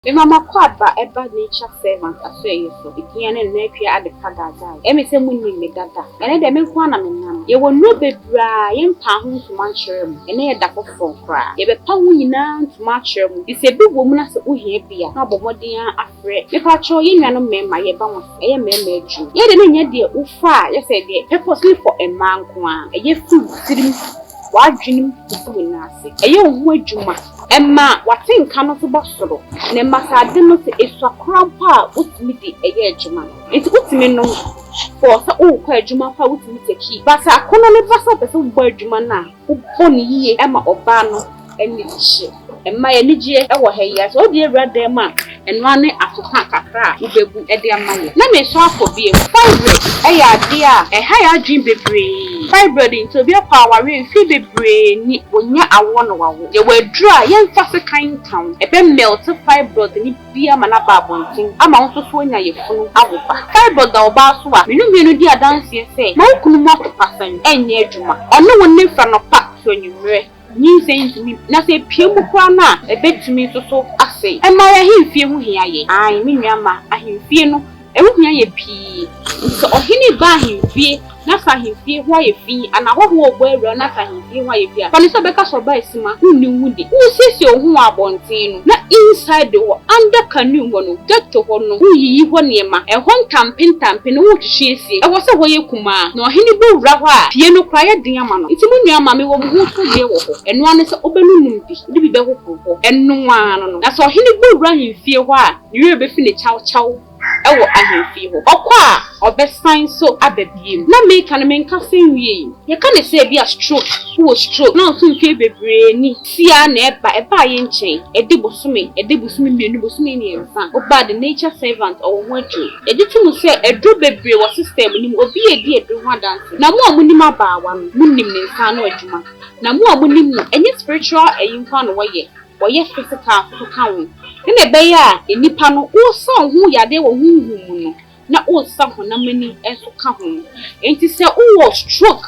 Me mama kwad ba eba nature servant aso so. Ikia ne nwa at the kadaza. Emi se munni me dada. Ene de me kwa na me nam. Ye wo no bebra ye mpa ho ntoma kyerɛ mu. Ene ye da kofo kra. Ye be pa ho nyina ntoma kyerɛ mu. Ise bi wo mu na se ohia bia. Na bomoden afrɛ. Me pa cho ye nwa no mema ye ba wo. Eye mema adwu. Ye de ne nya de ufa ye se de purposely for a man ko a. Eye food tirim. Wadwenim kufu na ase. Eye ohu adwuma. Emma watinka no so bosoro. Ne masade no se eswakrampa utimi di eye adwuma. Enti utimi no for sa o kwa adwuma pa utimi teki. Basa akono ne basa pese wo adwuma na. Wo boni yiye ema oba no eni hye. Emma ye nigye ewo ha yi so de ewura dem a eno ane atoka kakra ubebu ede amaye. Na me so afobie fibroid eya ade a ha ya dream bebre. Fibroid into be power we fi bebre ni wonya awo no wawo. Ye wadru a ye mfa se kan kan. Ebe melt fibroid ni bia mana ba bontin. Ama won so onya ye funu awoba. Fibroid da oba so a menu di adanse se. Ma okunu mo pasan enye adwuma. Ono woni fra no pa so nyumre. Ni saying me na say pie mu kwa na ebetumi so ase e ma ya himfie hu hia ye ai me nuama ahimfie no e hu hia ye pii so ohini ba ahimfie na sa ahimfie hu aye fi ana ho ho ogbo ewura na sa ahimfie hu aye bia fani so beka so ba esima hunni wudi hu sisi ohun abonten no na inside the wall under canoe ho no getto ho no hu yiyi ho niema e ho ntampe no hu twehwe esie e wo se ho ye kuma na ohini be wura ho a pie no kwa ye den ama no iti mu nuama me wo mu so ye wo ho eno ane se obenunum bi be ho ho eno ano no na so ohini be wura ahimfie ho a niwe be fi ne chaw ewo ahemfie ho okwa obesan so ababiem na me kan me nka senwie ye ka ne se bia stroke wo stroke na so mfie bebre ni sia na eba ye nchen edebosome mienu bosome ni enfa oba the nature servant or wonju editum se edo bebre wo system ni obi edi edo ho dance na mo amunim abaawa no munim ne nsa na adwuma na mo amunim enye spiritual eyimfa no woye physical so kan na be ya enipa no wo son hu yade wo hu no na wo san ho na mani enso ka ho enti se wo stroke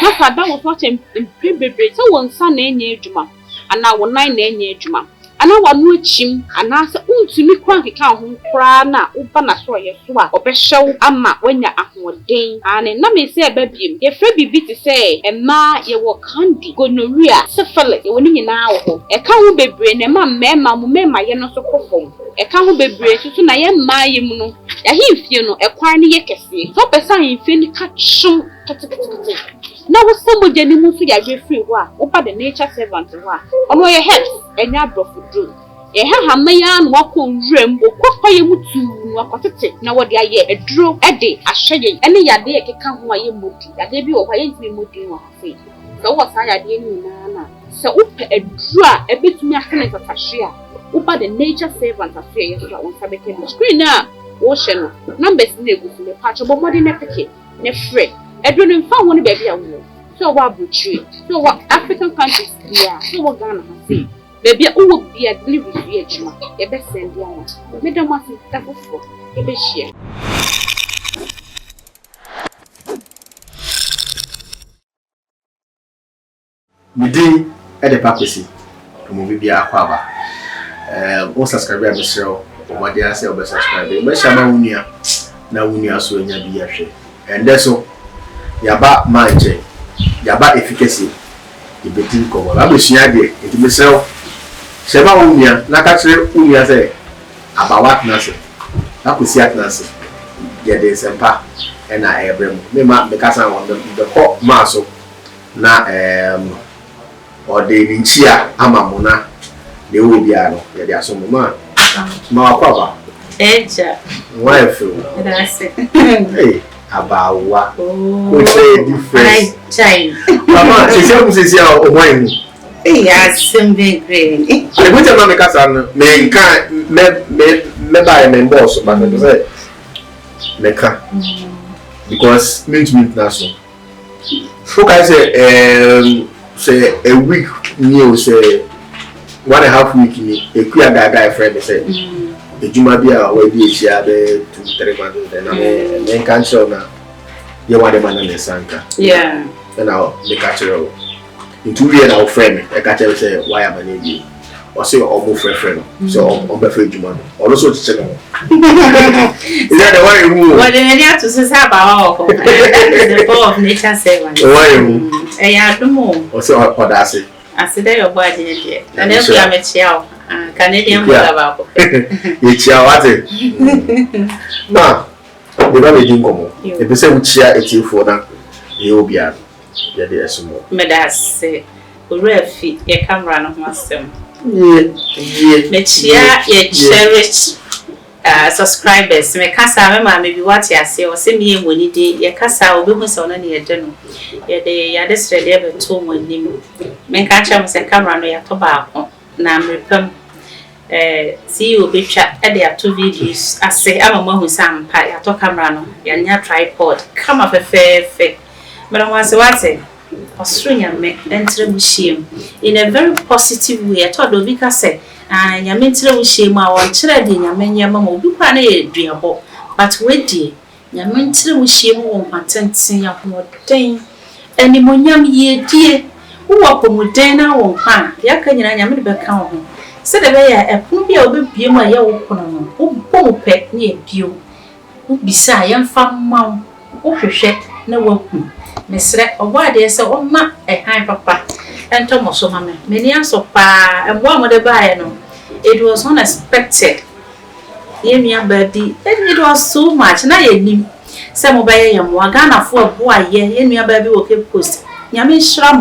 na sada wo so chem bebre se wo nsa na enye adwuma ana wo nan na enye adwuma ana wa no achim ana se untumi kwa nkeka ho kra na uba na so ye so a obehyew ama wanya ahoden ane na me se ebabiem ye fra bibi ti se emma ye wo candy gonorrhea syphilis ye woni nyina wo ho e ka ho bebre na ma mema mu mema ye no so kofom e ka ho bebre so na ye mma ye mu no ya himfie no e kwan ne ye kese so pesa himfie ni ka chum kete na wo samo jeni mu so ya free ho a wo pa the nature servant ho a ono ye health enya brofudu ye ha maya no akọ nwrem okọ ye mutu no akotete na wo de aye eduro ede ahye ene yade ye keka ho aye modi yade bi wo aye ntimi modi wo afi so wo sa yade ni na so upe eduro a ebetumi ahene tatahye a wo pa the nature servant aso ye so won sabeke no screen na wo hye no numbers na egusu me pa cho bomodi na peke ne free eduro no mfa ho ne ba bia wo so wa buchi so wa African countries yeah so wa Ghana ha say baby uwo bia delivery fi adwuma e be send ya na me da ma fi ta fofo e be share midi e de pakwesi mo bibia akwa ba o subscribe am show o ma dia say o be subscribe me shama wunia na wunia so nya bi ya hwe ende so yaba manje yaba efficacy ibetin ko wala be shia de enti me seba wunia na ka kire wunia say abawat na se na ko si atna se ye de sempa e na ebrem me ma me ka san won the ko ma so na o de ninchia amamuna de wo bia no ye de aso ma akwa ba eja wife that's it hey abawa o say difference chai mama se se o wine yeah simple green I go tell me kasan me nka me buy me boss but me say me ka because meet na so I say a week meal say 1.5 week ni ekuya guy friend say the juma bia we bi ehia be 2-3 months then me kan show na ye wa de man na sanka yeah then I make catch you into we na friend e catch say why am I need or say almost friend. So on buffet Jumano. Also chicken. Is that the way you move? What do you have to say about that is the power of nature servant. Why I had no more. or so audacity. I said your body, and then we are met here. Canadian about it's your water. Now, the very jingle. If you say which year it's you for that, you will be at the small. Medas say, Refi, your camera no master. Yeah, ye cherish subscribers. Me kasa me maybe what you say or send me when it ye kasa will be so near general. Ye the destroyed ever to when him. Men catch him say camera no ya tobacco. Na repem see you be chat at the 2 videos. I say I'm a mom who sam pie at camera no ya nya tripod. Come up a fair. But I want to say Australia me enter museum in a very positive way. I thought Dobika said, and ya mentre museum I want children ya menya mama bi kwa na ye duabo. But wait dear, ya mentre museum won patent ya moden. Eni monyam ye die. Wo ko moden na won pa. Ya ka nyina nya me be ka ho. Se de be ya epon bi a obebie ma ya wo kono no. Wo bom pe na e bio. Wo bisa ya mfa mawo. Wo hwehwe na waku. Mesre obade se o ma han papa ento mo so mama meni aso pa embo mo de bae no it was unexpected ye mi abadi it was so much na ye nim se mo bae yam wa Ghana fo abo aye mi ababi wo ke post nyame nhyira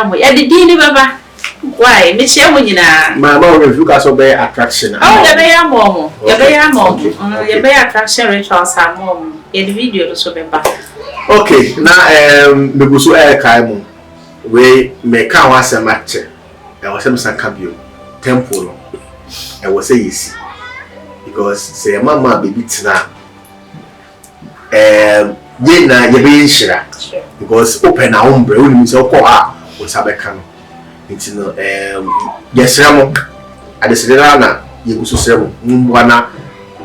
mo ye de din ni baba why me chia mo nyina mama review ka so be attraction oh ye be ya mo ye be attraction rituals are mo ye the video so be ba. Okay, now me go so kai mo we me ka wa se matche e wo se me san kabio temple no e wo se yesi because say mama baby tina ye na ye be nshira because open na umbre we mi se ko ha wo sabe kan nti no yesra mo adesira na ye go so sere mo mbwa na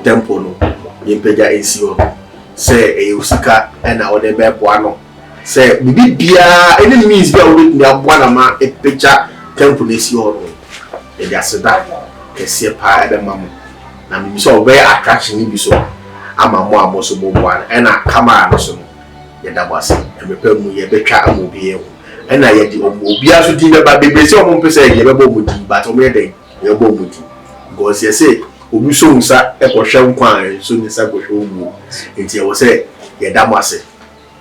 temple no ye peja ensi ho say e usika na ode be boa no say bibi bia any means bia ode ni aboa na ma e picture temple esi ho no e dia seda kese pa e be mamo na mi so be attraction ni bi so ama mo amoso bo boa na camera no so no ye da boase e me pa mu ye betwa amobi e ho na ye di obi aso di be ba bebe se o mo pese ye be bo mu di but o me den ye bo mu di because ye say obi so nsa e ko hwe nkwan so ni sa ko hwe omu enti e wo se ye da mo ase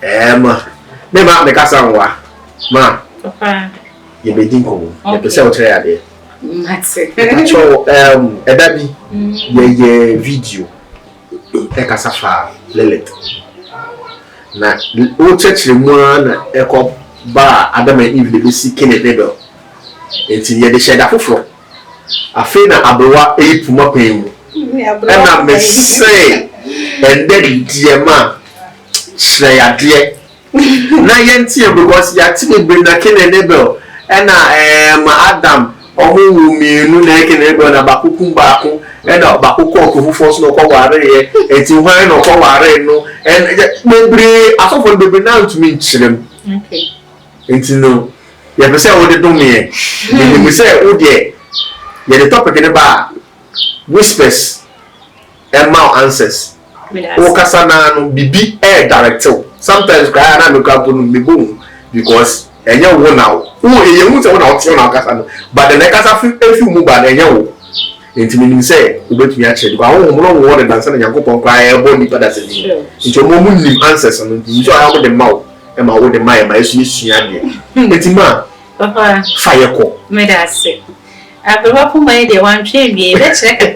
me ma me kasa nwa ma Papa ye be din ko ye pese o tire ade matse so e da bi ye video e kasa fa lelet na o chechire mu na e ko ba Adam and Eve be si kene debel enti ye de sheda foforo afi na abrewa epuma pen mu na me say and then diema shreyade na yentie because ya ti be na kene debel na Adam omu mienu na kene debel na bakukum baako na bakukọ okufufo so no ko ware ye enti hwan no ko ware no and bebre asofo bebre na ntumi nchirem okay enti no ye be say wo de dom ye me say wo de ye the topic in ba whispers and mouth answers o kasa na no bibi director sometimes cry na me ka punu me boom because enya wo na wo ye hu se wo na wo tie na kasa no but the kasa fi mu ba na enya wo enti me nim say wo betumi a chere because wo mo no wo de dance na yakopon cry e bo ni pada se ni enti mo mu nim answers no enti so awo de mouth e ma wo de mai ma yesu yesua de enti ma papa fire ko me da se Abrewa puma de wan twe wie be chere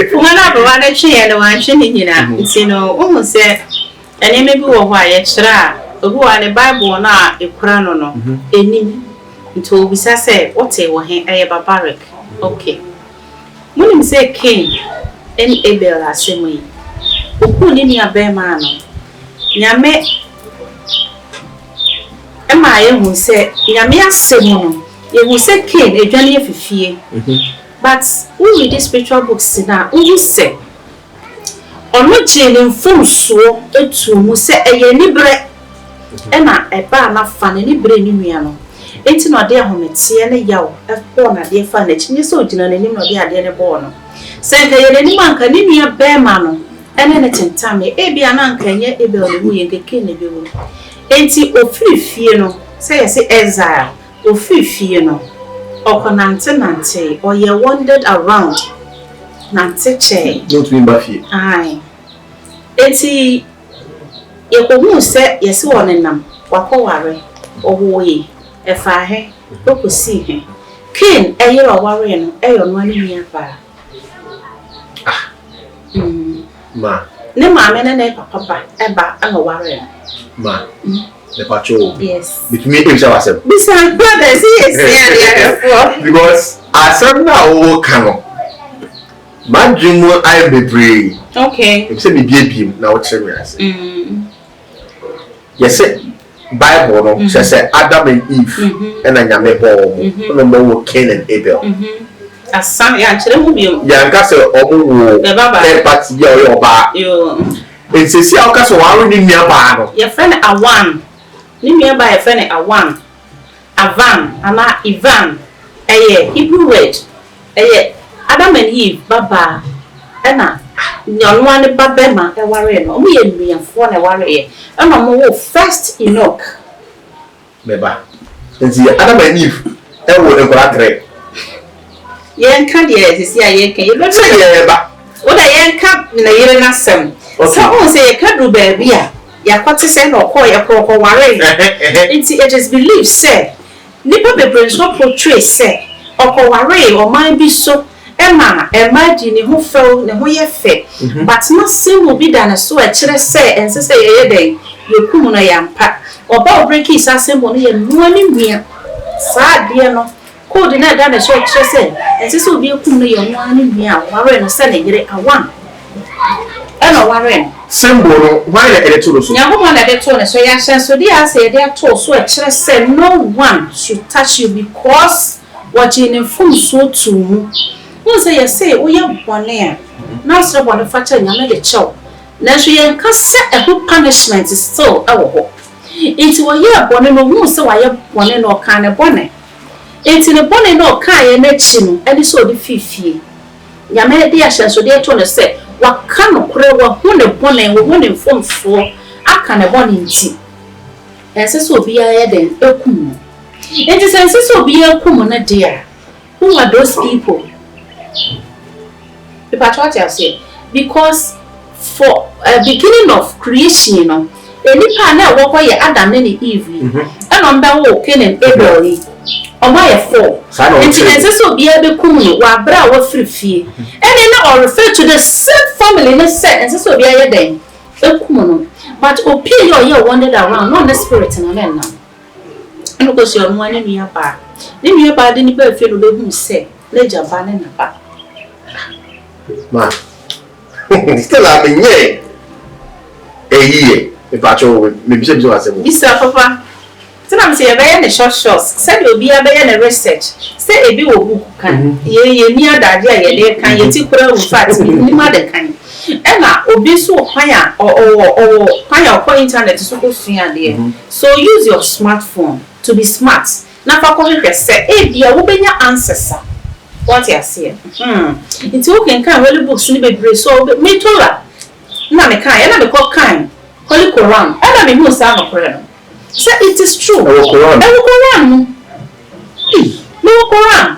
puma na abrewa na twe na wan twe ni nyina nti no wo se ene me bi wo ho a ye chere a obi wa ne bible na ekura no no enim nti obi sa se wote wo he eye barbaric okay munim se Cain en Abel asemi oku ni ni abema no nyame ema ye hu se nyame asemu no you say Cain a journey of fear. But we read the spiritual books now, we say, or not jailing full so to say a libre Emma a bar not fun any brain in Miano. enti no ade ahomete ne yaw born ade fa na chi so gina nanim no de ade ne born se nka ye nanim anka ne nua bema no ene ne tentame bia na anka nye Abel ne hu ye nkeke ne bi wo enti ofiri fie no se ye se exile ofiri fie no okonante or ye wandered around nante che don't mean bafi ai enti ye ko hu se ye se wonenam wakoware owoye efa he okosi he Cain eyero ware no eyo no ani mia pa ma ne maame ne papa eba ana ware ma the patrol yes between him say bisa brothers yes yeah because asem na o kano madwemu I be brave okay say me biem na o kire me ase yes Bible no say Adam and Eve and anyame bo no mo Cain and Abel asa ya kire mu biem ya nka se omo wo e party ya o ba yo ensesi a o ka so wa ro ni nua ba no your friend Awan ni nua ba your friend Awan Avan ama Ivan Hebrew word Adam and Eve baba ena nyɔnu ani babema ware no omo ye nuafo na ware ye ena mo wo first Enoch beba nti Adam and Eve wo nkora tre yen ka de sisi a yen ka ye be ba wo da yen ka na yire na sem so on say ye ka du ba bi a ya kwate say na okọ ye kọ ware nti it is believed say nipa bebre so portray say okọ ware o man bi so Emma imagine who fell ne ho ye fe but not say will be done so a kire say ense say ye den ye kum no yampa oba break is assemble no ye no ani nwia saa de no code na da na so kire say ense say obi kum no ye no ani nwia ware no say ne yire awan eno ware symbol no why na ele to so nya ho na de to ne so ya hyen so de ase de to so a kire say no one should touch you because what in from so to who say you say we are born here now so born for cha nyame de chew na so yen ka se a punishment is still awo it we are born no who say we are born no kan ne born it ne born no kan ye na chi no ade so de fifie nyame de ahye so de to no say wa ka no kure wa hu ne born we hu ne fomfo aka ne born nti ense so obi ya den ekum enti sense so obi ekum na dia who are those people? Because for beginning of creation, you know, any partner walk where Adam and Eve, and on that walk Cain and Abel, on my four. And so be able to come while brow was free. And then I refer to the same family in a set, and so be a day. But opinion you wandered around, not the spirit and a man now. And because you're one in your bar. Then you about any bird feel who say, let your banana back. Ma, still I mean, yeah, a year. If I show maybe some Mr. Papa, so I'm saying a short shots. Said you'll be a research. Say a bit of book can ye near that year, can you take care of fat, any mother can. Emma, be so higher or higher for internet to go free and there. So use your smartphone to be smart. Now, for calling say, hey, dear, open your ancestor. What you see? It's okay. Can really books in the so me too. Na me kan, na me call Cain. Holy Quran. Na me Musa no Quran. So it is true. Quran. No Quran.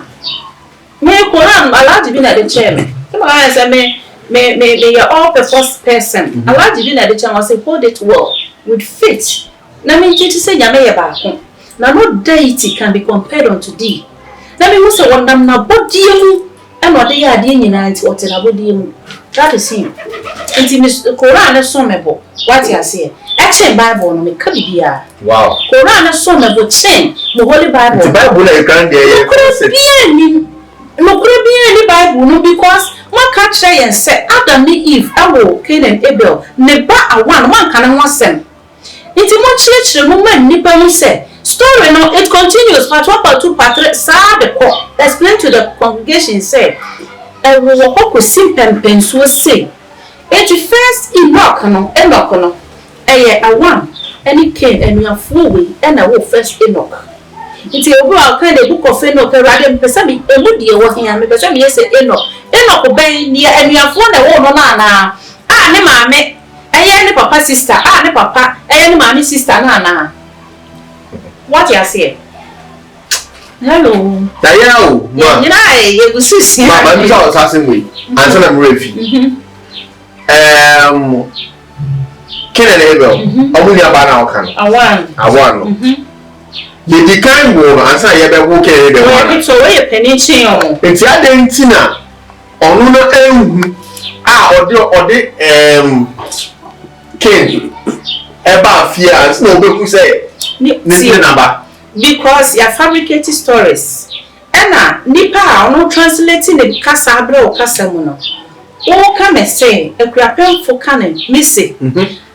Me Quran. Allah to be na the chairman. Come on, I say me you all the first person. Allah to be na the chairman. Say hold it well with faith. Na me teach say nyame ye ba ko. Na no deity can be compared unto thee. Na me say wondam na bodiemu and what they are doing unite what na bodiemu. That is him. Inti Quran na so mebo. What you say? Actually Bible no me ka bibia. Wow. Quran na so mebo chain the Holy Bible. The Bible na you can dey. No could be any Bible no because one can try and say Adam and Eve, Abel, Cain and Abel, never a one can one sem. Inti mo church the moment nipa mu say story now it continues part 1 part 2 part 3 sad explain to the congregation say we walk with simple penso say it first Enoch no a one any Cain and your full way and I will first Enoch Nti obu a kind of book of Enoch Radem Pesami, a wood dear working and Pesami yes Enoch. Enoch obey near and you have won a woman na. Ah ne mame. Any papa sister, ne papa, any mommy sister na. What you say? Hello. Dayao. You know, you go see. Mama, I'm just asking we. Answer them refi. Cain and Abel. Only about now I won. The kind woman answer you be okay the one. It's already a penny chain. It's ya dentina. Onu ode Cain. Eba fear no be who say. Because you are fabricating stories. Ena nipa no translating the kasa abra o kasa mu no. O ka me say e kurapem fo kanen misi.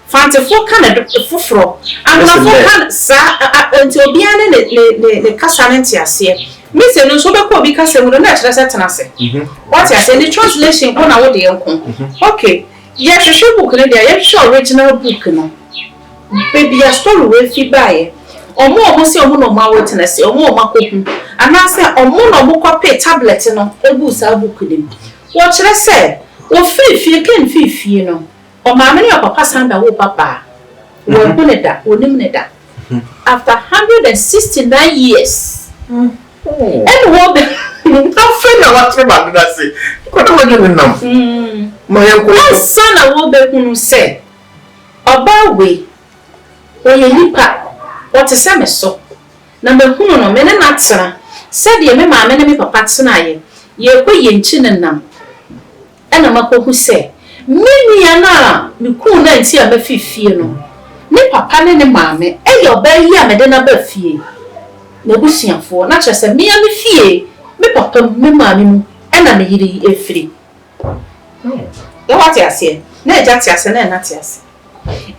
Fante fo kanen foforo. Amna fo kan sa enti obi ane ne kasa nti ase. Misi no so be ko obi kasa mu no na kire se tenase. What you say the translation ko na wo de enko. Okay. Ye hwehwe book no dia ye hwehwe original book no. Baby ya story we fi bae. Omo se omo no ma witness omo makoku anase omo no mo copy tablet no ebu sa book dem wo kire se wo fifie ken fifie no o ma me ne papa sanda wo papa wo ne da onim ne da after 169 years and wo be after na what ba do say ko to wo dem nam ma yan ko sana wo be kunu se oba we o ye nipa what is same so number hunu no me na tsara said ye me ma me ne me papa tsena ye ko ye nchi ne nam ena makohu se menia na me ku na nti a mafifie no ne papa ne ma me e ye oba yi a me de na ba fie na busuafo na kire se me ya me fie me papa me ma me mu ena me yiri efiri e what ya se na eja ti ase na ti ase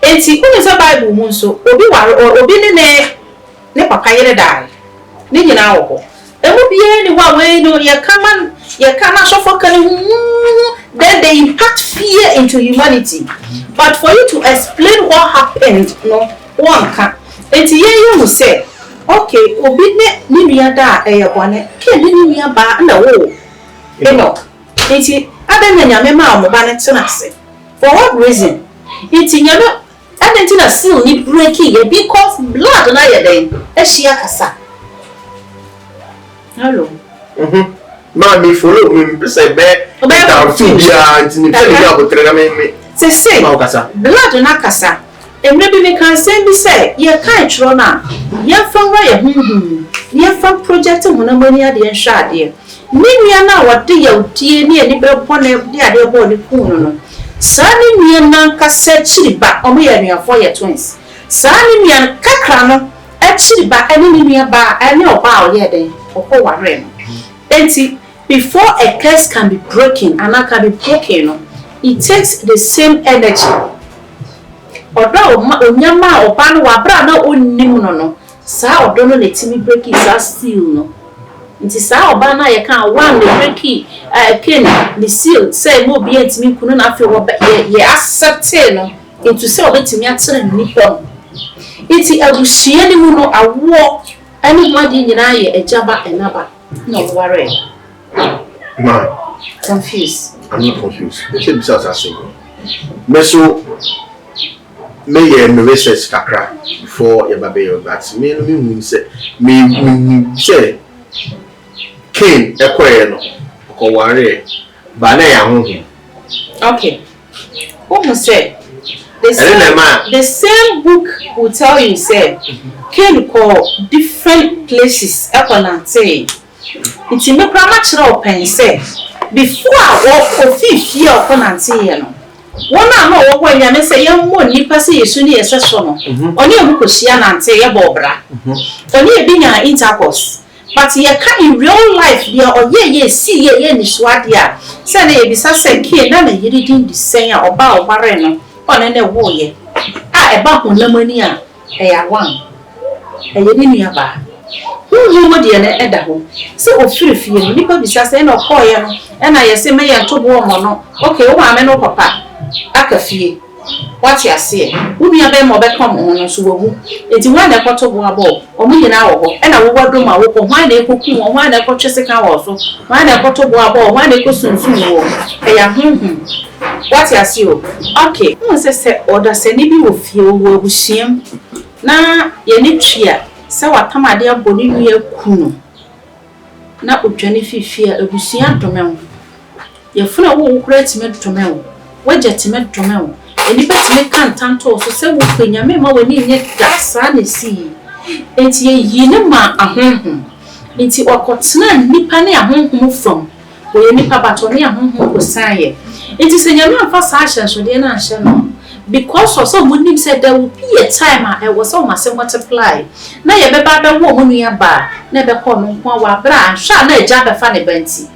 enti kunu se Bible mu nso obi ware obi ne papa yere dai ne nyina wo emu biye ni wa we no ye kama so for kan then they impact fear into humanity but for you to explain what happened no one can enti ye mu say okay obi ne nua da ye bone ke ne nua ba na wo enti adanya nyame ma mo ba ne tenase for what reason iti nyame adenti na seal ni breaking because blood na ye den ehia kasa hello ma me follow me say be ta tu bia ntini pe ni abotre na me say ma kasa blood na kasa emre bi me kan say bi say ye kan tro na ye fa wa ye ye fa project mu na mani ade nhwa ade ni nua na wode ye odie ni ani be pone de ade bo ni kunu no sani nua na kasa chiriba omo ye nuafo ye twins sani nua kakra no chiriba ani nua ba ani oba o ye den okoware no enti before a curse can be broken and can be broken no it takes the same energy odo onyama oba no wabra na onnim no sa odo no letimi break it sa seal no nti sa oba na ye kan one the break Cain the seal say mo bi entimi kunu na afi wo ye accept no into say obetimi atere nipa iti abushie ni mu no awo ani madi nyina ye ejaba enaba no worry ma confused I'm not confused they should be self asking me so me research kakra before your baby but me say say Cain ekwaye no ko ware ba na ya ho okay what say the same book will tell you say Cain call different places upon say it's in the grammar chiro pen say before o fifie upon say no one na wo nyame say ye mo nipa say yesu ni yeseso no oni ebukohia na ante ye bobra oni ebinya intercourse but ye can in real life there or ye see ye ni swadia say na ye bisa say Cain na yiri din disen a oba obare no ona na wo ye a eba honamani a e ya wan e ye ni nua ba hu mo de na eda ho se ofirifie no nipa bisa say na koye no e na ye se me ye tobo mo no okay wo ma me no papa aka fie What you say? Who you be more become on so wo. Enti when the photo bo abo, o mu nyina wo ho. E na wo wodom a wo ko hwan na ekoku wo, hwan na ekotwe sika wo so. Hwan na photo bo abo, hwan na ekosunsun wo. E ya What you say? Okay, who say order se ni bi wo fie wo abusiam. Na ye ni twia se watamade aboni nua kunu. Na odwane fifia abusia domewo. Ye funa wo kura time domewo. Waje time domewo. Eni betime kan tanto so se wo kwanyame ma wani nye gasa ne si. Enti ye yine ma ahonhom. Enti wakotena nipa ne ahonhom from. Wo ye nipa bato ne ahonhom ko saye. Enti se nyame amfa sa ahyenso de na ahye no. Because of so munim said there will be a time I was almost multiply. Na ye beba be wo mu nua ba na be ko no kwa wa bra sha na eja be fa ne banti.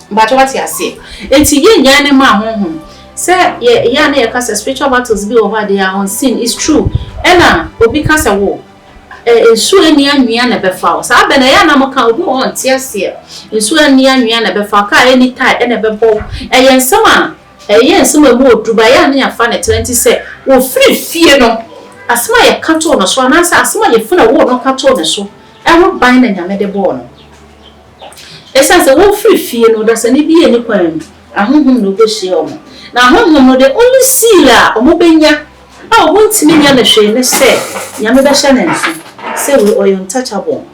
But what you say? Enti ye nya ne ma honhom. Say ye ya na ye ka spiritual battles be over there on sin is true. Ena obi ka se wo ensu eni anwia na be fa. Sa be na ya na mo ka obi won tie ase. Ensu eni anwia na be fa ka any time ena be bo. Eye nsem a yes, we will do by any fan at 20 say, well, free fear no. As my cattle no so, and answer as my phone a war no cattle so. I won't bind and yamade born. It says a wolf free fear no, does any be any point. I home no be shame. Now, home no, the only sealer or mobenia. I won't mean the shame, say, Yamada Shannon, say we are untouchable.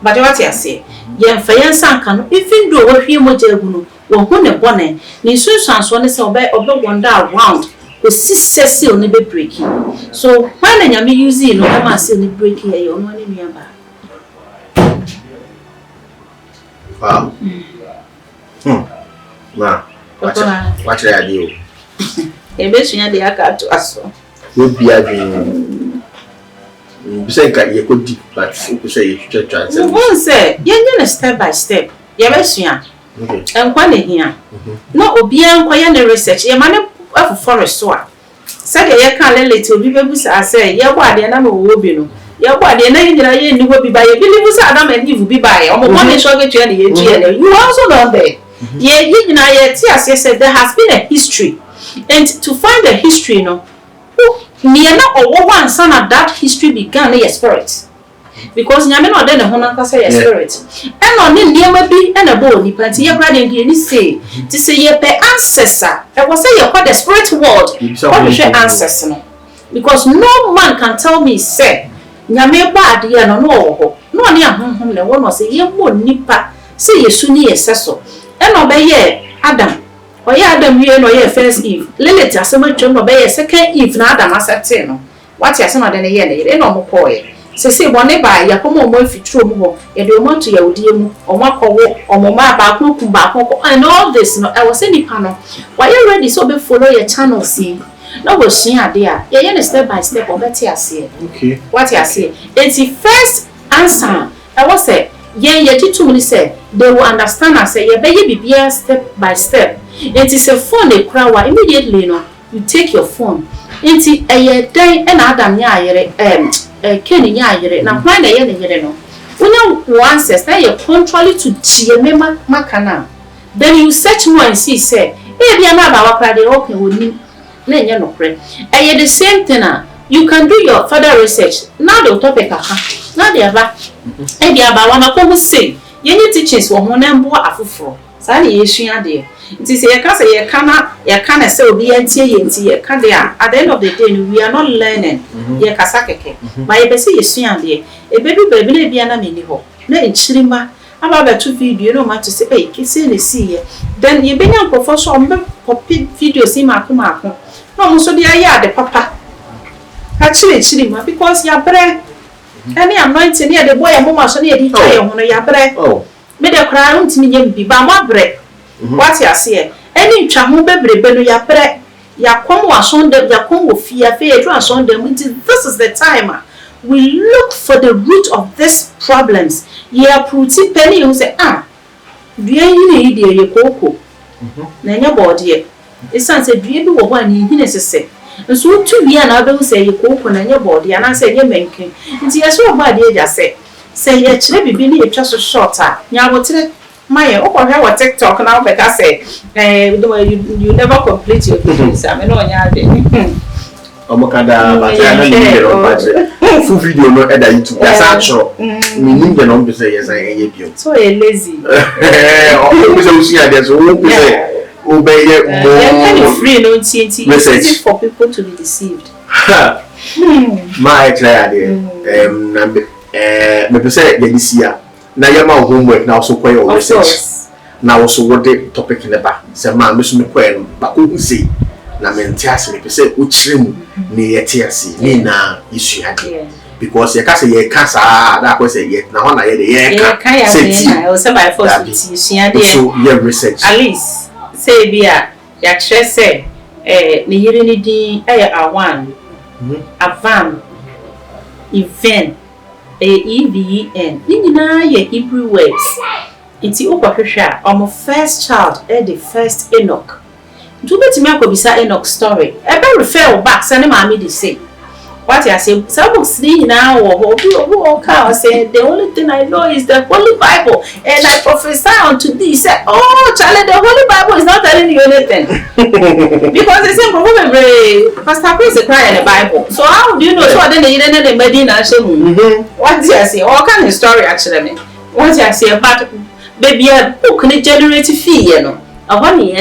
But what I say, Yan Fayan Sankan, if you do what you mojaguno. When a bonnet, the instructions one is obey wonder around with sisters only be breaking. So when I use it, no one still breaking a young one in your back. Wow. Now, what should I do? A mission the aka to us. Would be a dream. Besides, you could, but say you should try. One say, you're step by step. Yes, and one here. No, Obian quiet research. Your man of forest so. Said ye can't little people say, yeah, why the number will be no. Yeah, why the name you will be by a believers Adam and you will be by. One shall get you also down there. Ye, you know, yes, said there has been a history. And to find the history, no, near or one son of that history began a spirit. Because Yamino then a honor say a spirit. And on the near be and a bone, plenty of bread and say, to say ye pay ancestor. I was say you're quite the spirit world. What is your ancestor? Because no man can tell me, say, Yame bad, ya no, no near home, the one was a year more nipper, say ye soon ye sesso. And obey ye, Adam. Or ye Adam, ye no ye first Eve. Lilith, as so much obey a second Eve, not Adam as a ten. What ya some of the year, no more boy. Say one by ya come on if you true, ya do want to your dear or mark or mamma back, and all this. No, I was any panel. Why you ready so be follow your channel, see? No, was she dear. Yeah, step by step or better, I say. Okay. What I say? It's the first answer. I was say, yeah, you too many say they will understand. I say, yeah, baby, be step by step. It is a phone they cry immediately. No, you take your phone. It's a day and Adam Cain now when they no. When you answers now you're contrary to GMA Macana. Then you search more and see say, hey, be another our they okay with me. No pray. And the same thing you can do your further research. Now the topic now they are hey, they are one of say. You need teachings for one and more afufro. Sani issue there. It is a case you cannot say be at the end of the day we are not learning ye kasakeke but you say you see and there a baby be an mini ho na chirima about two video no matter say hey kissing see then you be young professor copy video see mako no so dey the papa actually chirima because ya bre any anointing near the boy and mama so near the try ho no ya bre me dey cry untimi nyem bi ba ma bre. What you say? Any chamu bebre no ya pre ya kom wa sonde ya kom wo fia fe edu sonde this is the time we look for the root of these problems. Ya pruti penny you say dua yi na yi de ye koko na nya body e isan say dua bi wo ho ani yi na sese nso tu bia na be say ye koko na nya body ana say ye menken nti ye so ba de ja say ye kire bibi ni ye twa so short nya wotre My, what TikTok now, but I say, you never complete your things. I mean, no, Omakada, but I don't budget. Full video no edda YouTube. That's actual. We need the number say yes, I give you. So lazy. Oh, see, there's one say obey more free no TNT. It's easy for people to be deceived. My idea. Me say this year. Now you my homework now so quite your research. Now also what the topic in the back. Say man, me so me quite but who say na mentiasi me say uchrim ni yetiasi ni na issue ade because you can say you can that ko say yet na ho na ye can say o say by force issue ade so you research at least say bia ya kire say ni yire ni din awan avan event even ni nyina ye Hebrew words iti okwohwehwe a first child the first Enoch. Do bet me akobisa Enoch story. Ebe refer back say maami dey say. What you say? Some books now or say the only thing I know is the Holy Bible, and I prophesy unto thee. Say, oh, Charlie, the Holy Bible is not telling you anything because they say probably Pastor Chris is crying in the Bible. So how do you know? So then they didn't the Medina actually. What you say? All kind of story actually. What you say? But baby, a book can generate fee, you know. I want to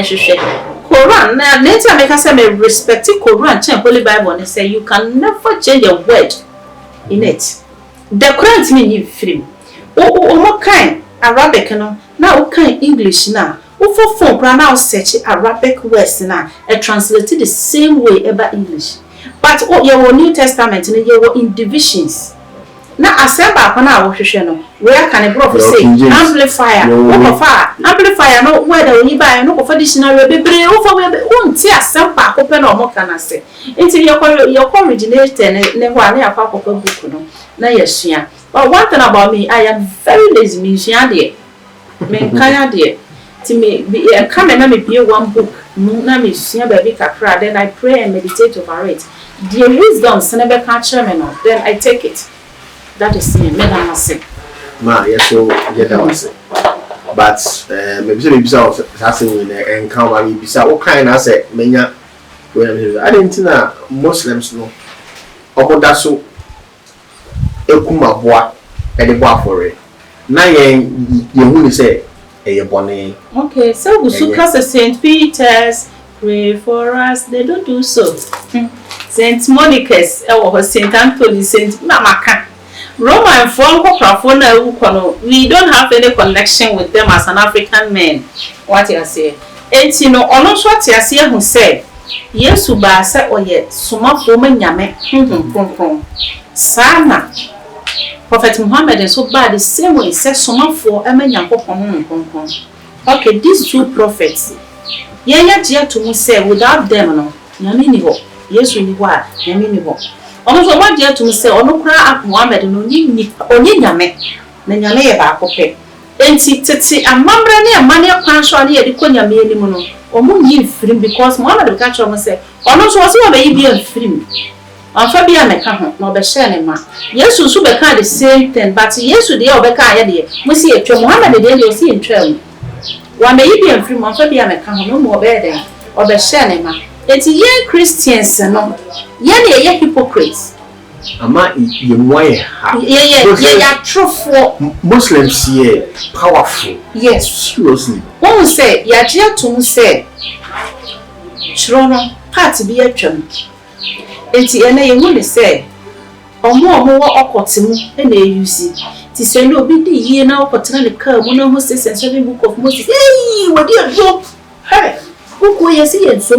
Quran now later make us say me respect Quran change Holy Bible and say you can never change a word in it. The Quran mean you free. O kind Arabic no now kind English now. O for phone now search Arabic words now and translate it the same way about English. But your New Testament and your in divisions. Now assemble na wo hwehwe no where can a prophet say amplifier amplifier no where the we buy no for dictionary bebre wo for we unti assemble akope na omo kana say until your originator ne ho ana akwa akope book no na yesua. But one thing about me, I am very lazy me sua de me kan de ti me come na me be one book na me sua ba bi kakra then I pray and meditate over it. The wisdom senebe ka kire me no then I take it. That is me, madam was ma yes so get that was but maybe so asking in encounter me bisa what kind I say menya I didn't know Muslims no okoda so ekuma boa e de boa for it na ye hu ni say e ye bone. Okay, so we should cast St. Peter's pray for us. They don't do so. St. Monica's or St. Anthony, St. Mamaka Roman we don't have any connection with them as an African man. What you say? And you know, almost what you say who said, yes, Subasa or yet, Suma woman Yame, Sana. Prophet Muhammad is so bad the same way says Suma for a man. Okay, these two prophets, yeah, to say without them, no, Yamini, yes, we were, Yamini. Almost what dear to say, or no cry up Muhammad, no need only Yame, then Yame Bacope. And see, a mamma near money of Panshaw near the Konya Minimono, or moon ye free because Muhammad will catch on say, or not was your baby and free. On Fabian Mecan, no Beshanema. Yes, you should be kind the same thing, but yes, you dear Becca, we see it to Muhammad, then you'll see in trail. One may be and free on Fabian Mecan, no more better, or Beshanema. It's ye Christians, no. Ye hypocrites. Ama ye moye ha. Yeah, true for Muslims here powerful. Yes, seriously. One say, ya dear to say, Chrono, part be a chum. And ye would say, or more okkotimu, and they use it. Tis a no be the year now, but the curve, one of Moses and 7 book of Moses. Hey, what dear joke? Hey, who will you see it so?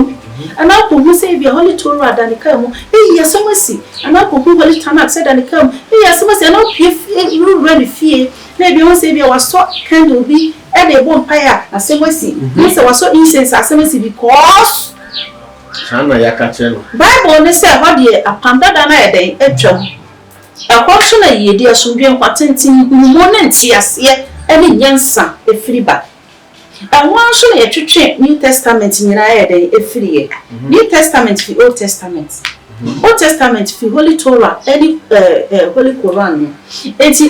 And now who say be holy Torah than the come. Hey, yes, so mercy. And now who holy Tanakh said than the come. Hey, yes, so mercy. And now you ready fear. Maybe one say I was so kind to be and they won't fire. I say mercy. Yes, I was so incense. I say mercy because Sana ya catching. Bible ne say what dear a panda than a day a drum. A portion a year dear should be patenting moment yes, yet any yansa a free back. And one should a tree New Testament in a free New Testament for Old Testament. Old Testament for Holy Torah, any Holy Quran. It's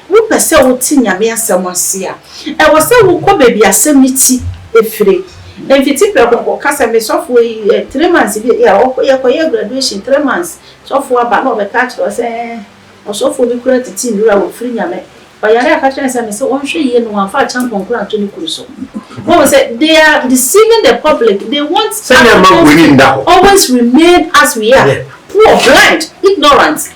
wo pese wo ti nyame asem ase a e wo se wo ko baby asem ti efire enfiti preko kasa me sofo 3 months bi ya ko ye graduation 3 months sofo aba no be catch o se o sofo bi kura titi ndura wo firi nyame bayare aka tren se me se won hwe ye no afa champion kura to ni kuru so what was it they are deceiving the public they want always remain as we are poor blind ignorant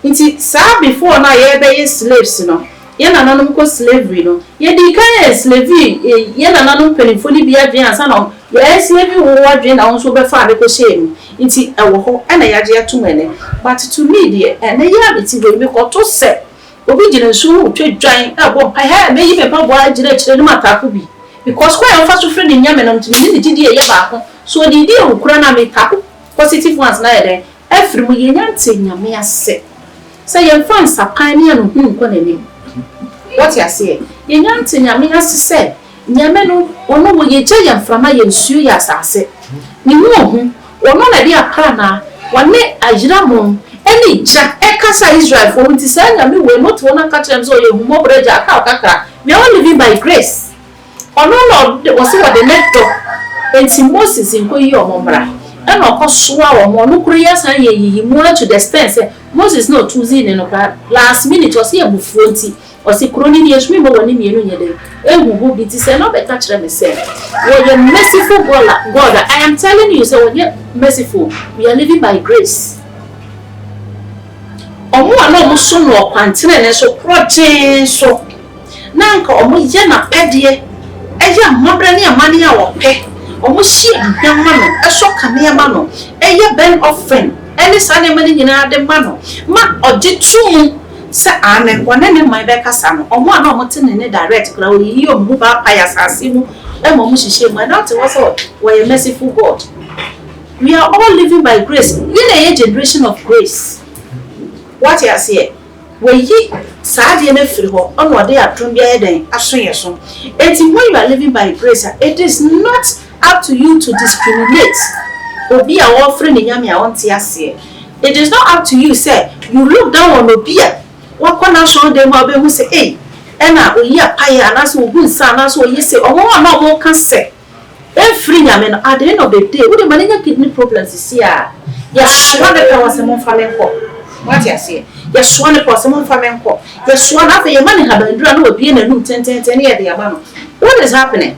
inti sa before na ye be slaves no ye na nanom ko slavery no ye di kan slavery ye na nanom penifoni bia dwen ansa no ye slavery wo wadwen na won be fa be ko shame inti ewo ho na ya je atum ene but to me dey ene ya beti we be ko to se obi gina nsu twedwan abo pa ha me yi pepa bo agire kire no matako bi because kwa yon fa so frɛ ne nyame nam timi ne didi ye ba ko so didi e ukura na me tako positive ones na ye every mu ye nyante nyame ase say ye fan sapan ne no hu ko nanim what you say ye nyante nyame ase say nyame no ono wo ye gya ye mframa ye nsuo ya asase ni hu ono na dia kra na wane ajira mom any ja ekasa Israel for nti say nyame we not wona ka kyerem so ye hu mo breja aka kakra we are living by grace ono no was what the next door enti Moses nko yi omombra e no kosoa omo no kuru ya san ye yi mu to the extent Moses no choosing no last minute was here bufuo nti osi kroni ni yesumi mo woni mienu nyede ehuhu bi ti say no better kyerem me say we are merciful God I am telling you so we are merciful we are living by grace omo ana omo so no kwantene ne so proje so na nka omo ye na pede eya mabra ne amane a wo pe omo hie ndama no eso kane ama no eye ben offering any sane mani nyina de ma no ma oje tum se ane wona ne mai be kasa no omo ana omo tene ne direct kra o yi omo ba pa ya sase mu e mo mo hihie mu that was all we are merciful God we are all living by grace in a generation of grace what you say we yi saade na firi ho ono ode atom bia eden asoye so enti when you are living by grace it is not up to you to discriminate obi a wo frɛ ne nyame a wonte ase it is not up to you say you look down on obi a wakona so dem obi hu say eh ena oyi apaye anaso ogun sa anaso oyi say omo na omo ka say every nyame no at the end of the day we dey manage kidney problems see a ya so na ka wase mo fa menko what you say yes one person mon famenko yes one after your money habandura no obi na num 10 year dey aba no what is happening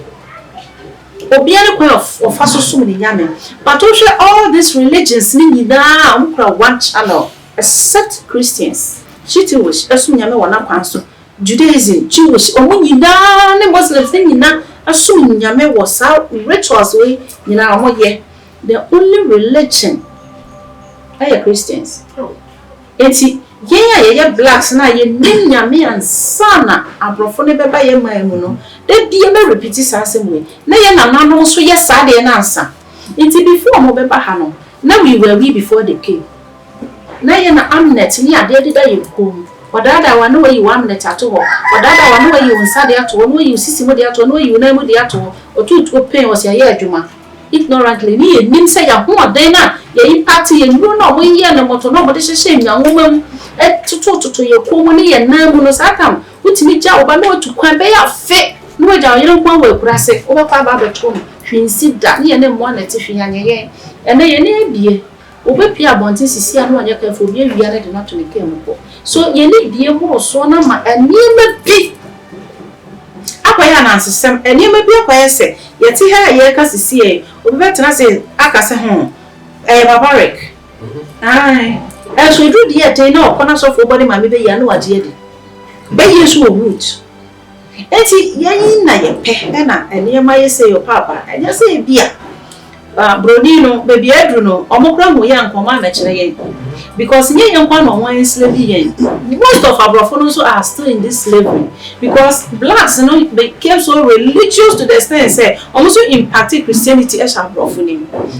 obi any kind of fasosum ni nyame but all these religions ni nyina amkra one channel except Christians Jewish asum nyame wona kwanso Judaism Jewish omo nyina ne Muslims ni nyina asum nyame wo sa rituals we nyina omo ye the only religion are Christians enti ye blacks na ye nyame ansana abrofo ne beba ye maimu no de bia me repeat sasem we na ye nanano so ye sade na ansa enti before mo beba ha no na we were before they came na ye na amnet ni ade de da ye kom wadada wa no we you amnet ato ho wadada wa no we you nsade ato no we you sisi mo de ato no we you na mo de ato otutu pen was ye adwuma ignorantly ni nim say ya ho oden na ye party ye nuru no mo ye na moto no mo de hye nyanwoma tutu ye komo ni ye namu no sakam utimi ja oba na otu kwan be ya fe no we ja yere kwan we kurase oba pa ba beto no hwinsi da ni ye ne mo na ti hwanyanye ye ene ye ne bie obepia bonte sisi anu anya ka fo bie wia na de na to ne kem ko so ye ne bie mo so na ma aniema bi akwaya na ansesem aniema bi akwaya se ye ti ha ye ka sisi e obetena se aka se ho barbaric ai so you do the day no corner so for body ma me be ya no age edi be yesu o root enti yayin na ye pe na eniema ye say your papa enya say bia brodi no baby edru no omokra ho ya nkoma na kire yen because nye yenkwa no wan slave yen most of our brothers are still in this slavery because blacks no became so religious to the extent say almost impacted Christianity as our brothers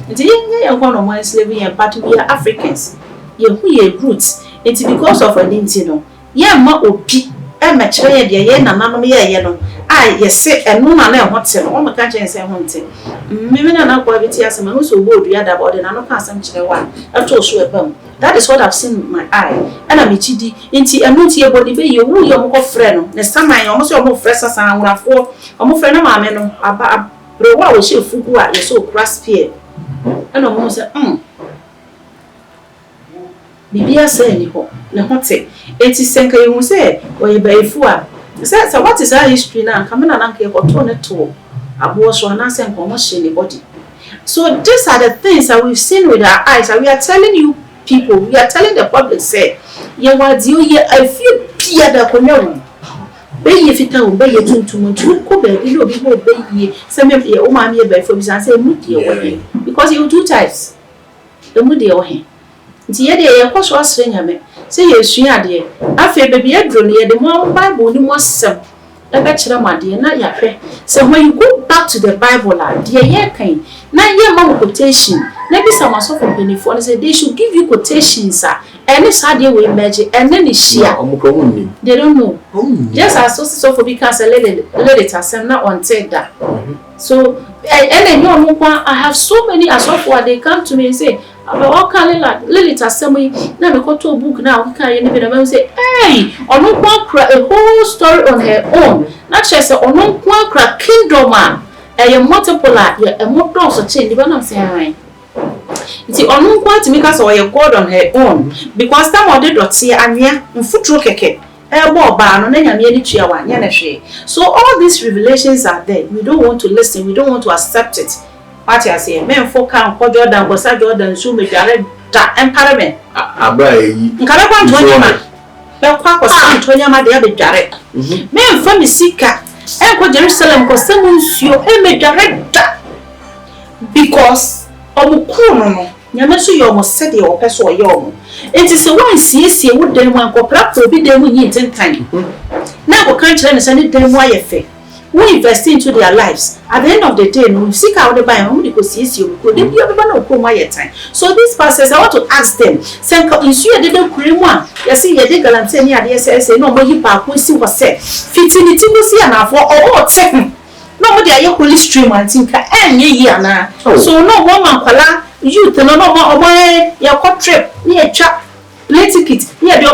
enti nye yenkwa no wan slave yen but we are Africans ye who ye roots it's because of identity no ye ma obi e ma kire ye de ye nananom ye no ye se enu na na hote no o me ka chen se honte me na kwa biti asema no so bodu ya da body na no ka asem kire wa ato so epam That is what I've seen with my eye. And I'm chidi. Inti emuti e body be you who you mo friend. Next time I almost your more fresh as I want for. I'm friend of my no aba bro. What was she fugu at you so crispy? And I'm say Bibia say ni ho. Ne ho te. Enti senka you say or you be fua. Say so what is our history now? Come na nanke ko to ne to. Abo so na say nko she ni body. So these are the things that we've seen with our eyes, and we are telling you people, we are telling the public, say, ye what you ye I feel peer the conyo. Be ye fit down, be ye to go baby, you know, be ye, some of your mammy by for and say moody away. Because you 2 times the moody away. Dear dear, what's was saying? Say yes, she had dear. I feel baby, I draw near the more Bible, the more some. A bachelor, my dear, not your friend. So when you go back to the Bible, dear, yeah, Cain, now your mom quotation. Maybe someone so from Pennyphone said they should give you quotations, sir. And it's hard you will imagine, and then it's sheer. They don't know. Just as so for because a lady has not wanted that. So, and then I have so many as of what they come to me and say, about what Lily Assembly, now we go to a book now, we can't even say, hey, on no one a whole story on her own. Not just on no one crack kingdom man, and your multiple, a more close to change, but I'm saying. It's on no one to make us or your God on her own, because some of the dots here and here, and foot rocket. So all these revelations are there. We don't want to listen, we don't want to accept it. What you say? Men folk can call Jordan, but Jordan soon be direct empowerment. Nkaba kwa Ntonyama. Be kwa kwa Ntonyama de be direct. Men fa me sika. E ko Jerusalem ko semu nsuo e me direct. Because obukuru no nyame so yo mo sede o pese o yo mo. Enti se wan siesie wo dan mu ankopra ko bi dan mu nyi tentan. Na ko kan kire ne se ne dan mu ayefe. We invest into their lives. At the end of the day, we seek out the buy and we go see you. They be able to come my time. So these pastors, I want to ask them. Say, you didn't create one. You see, you did guarantee me. I say, no, but you pack. We see what say. Fitility go see and for all second. Nobody are your holy stream and think any year now. So no woman, kola youth, no more your trip near chap. Play ticket. Yeah, the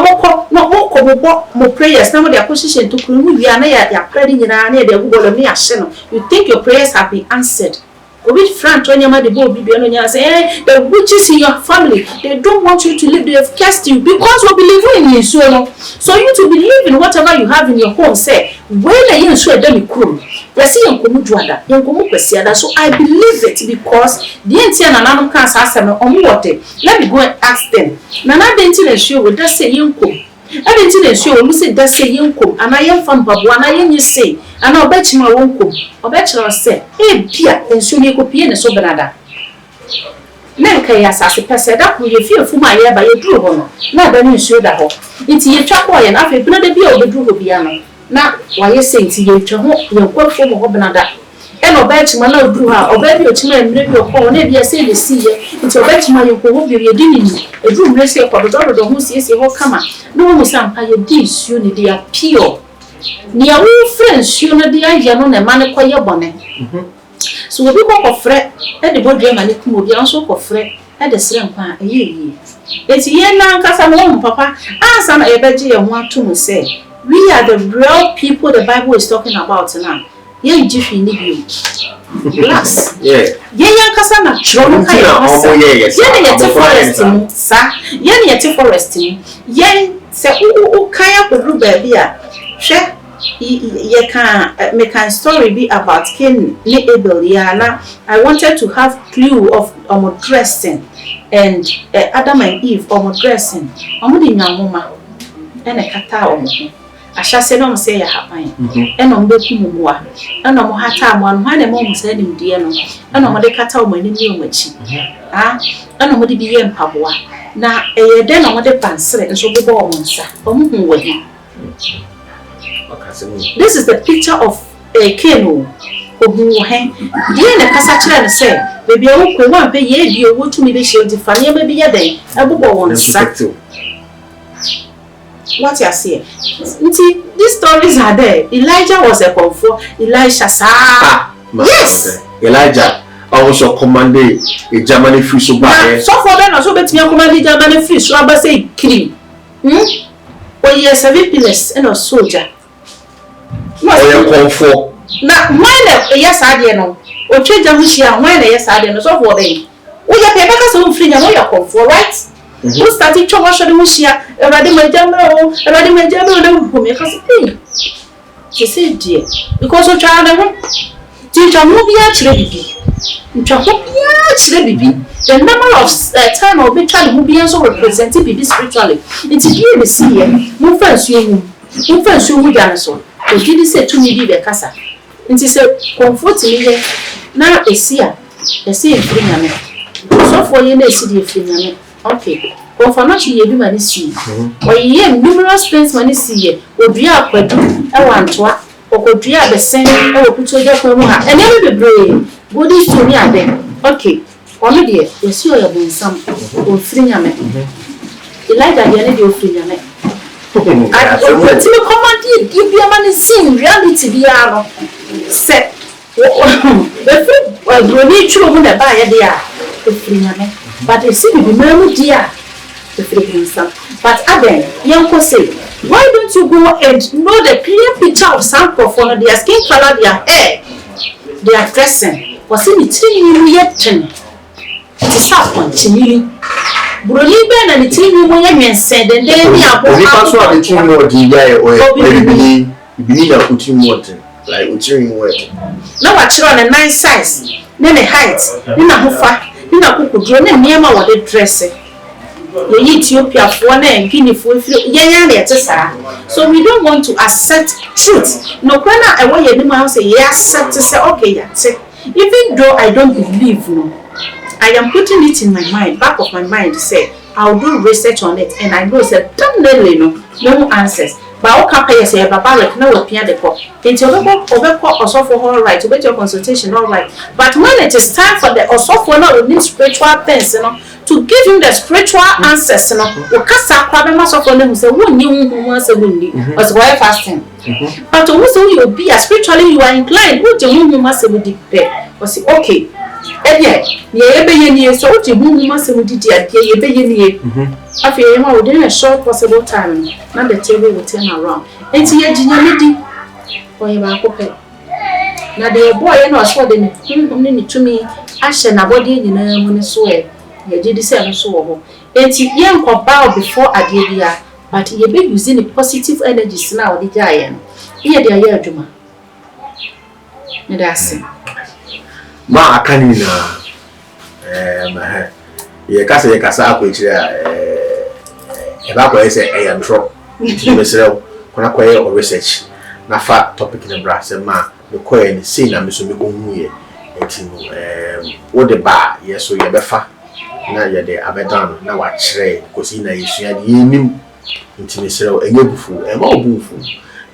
more prayers. Now their position to we are not praying in our near the Google me a channel. You think your prayers have been answered? Which friend when you the boy be say, the witches in your family, they don't want you to live, they have cast you because we believe in you. So you to believe in whatever you have in your home, say, when you swear them come. So I believe it because the entire Nanam can't ask them on what. Let me go and ask them. Nana didn't show with that say young come. I didn't show we say that say young come, and I am from Babuana, you say, and I'll bet you my own come. I'll bet you say, hey, dear, and soon you could be in a so banana. Nanka as a person that will you feel for my ear by your drew honor. Now then you show that hole. It's your trap boy and after bloody be over the drew piano. Now, why you saying to you to your quote from a hobbanada? And obey to my lord drew her, obey your children, maybe your home, maybe I say the sea, it's obey to my uncle, you're dining a room, let's say, for the daughter who sees your whole camera. No one some higher dish, unity, are pure. Near all friends, you know the idea on a man acquire bonnet. So we go for fret, and the body and it will be also for fret at the same time a year. It's here now, because I'm home, Papa. As I'm a budget and want to say. We are the real people the Bible is talking about now. Yeah, Jiffy need you. Plus, yeah, because natural. Yeah, foresting, sir. Yeah, foresting. Yeah, say, oh, kaya peru baby. Share. You can make a story be about Cain, Abel. Yeah, I wanted to have clue of dressing and Adam and Eve dressing. Mama and a kata I shall say no say happen. And on Bekumua, and on Hata one, when a mom said him dear, and on the kata when you which. Ah, and on the BM Pabua. Now, then on the pants, and so be born, sir. This is the picture of a Cain who hang. Dear Cassatra said, baby, I won't pay you, what to me be sure to find you maybe a day. I will go on sack. What you say? See, these stories are there. Elijah was a comfort. Elisha, sir. Yes. Elijah. also commanded a Germany free so bad. So for them, also bet me a commanded Germany free so I say killing. Well, yes, a pillars and a soldier. Oh, comfort. Now, mine, yes, I didn't know. Or change a Mushia, when yes, I didn't know. So for them. We are paper so free and we are comfort, right? Who started to wash the Mushia, a radical Jambo, a radical Jambo, who make us pay. She said, dear, because of child, teacher will be actually. The number of time of being child will be also represented be spiritually. It's here the see move first you with answer. Or did he say to me the casa? And she said, comfort me now a seer, a seer free. So for you, they see the free. Okay. Or for not you, money see. Or ye numerous friends money see, or be up with a one to or could be the same or put your and never be brave. Good is to me then. Okay. One dear, you see your been some or free. You like that you need your free. I command give your money sing reality be set. The food will need children that buy a dear. But you see, the memory dear, the free some. But Abel, young say, why don't you go and know the clear picture of sample for their skin color, their hair, their dressing? Was in the 3 years yet. It is not continuing. Brony Ben and the 3 years said, and then we are also the 2 more DI or believe I put you water, like uttering word. Now I chill on a nice size, then a height, then a hoofa. You know, could you name what they dress it? The Ethiopia for one and Guinea for so we don't want to accept truth. No, when I want you to say yes, to say okay, that's it. Even though I don't believe, no, I am putting it in my mind, back of my mind, to say I'll do research on it, and I know that definitely no answers. But all companies say, Baba, no appear the call. It's your also for all right, to get your consultation, all right. But when it is time for the also for now, we need spiritual things, to give him the spiritual answers, we can't start problem of them who say, who knew who wants a windy, was why fasting. But also you will be as spiritually you are inclined, who to whom you must be declared. Was okay. And yet, ye so to whom you must be declared, ye I feel within a short possible time, now the table will turn around. And see a geniality for him. Now the boy and was what they to me, I shall not body in a money swear. You did the same so. And see young or bow before I did ya, but ye be using the positive energies now, the giant. Here they are here, Juma. And that's it. Ma, can you cast a cassa which I say I am drop to myself when I acquire or research. Na fat topic in the brass and ma, the coin, saying I'm so me what the bar, yes, so you're befa. Now you're there, Abedan, now I trade, because in a issue, and you knew into myself a buffo, a more buffo,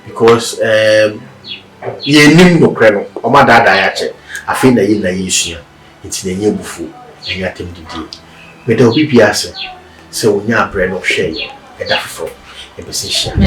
because you knew no cradle, or my dad, I think that in the issue, it's the new buffo, and you attempted it. But there will be piazza. So we now bread of shade, and that for a position.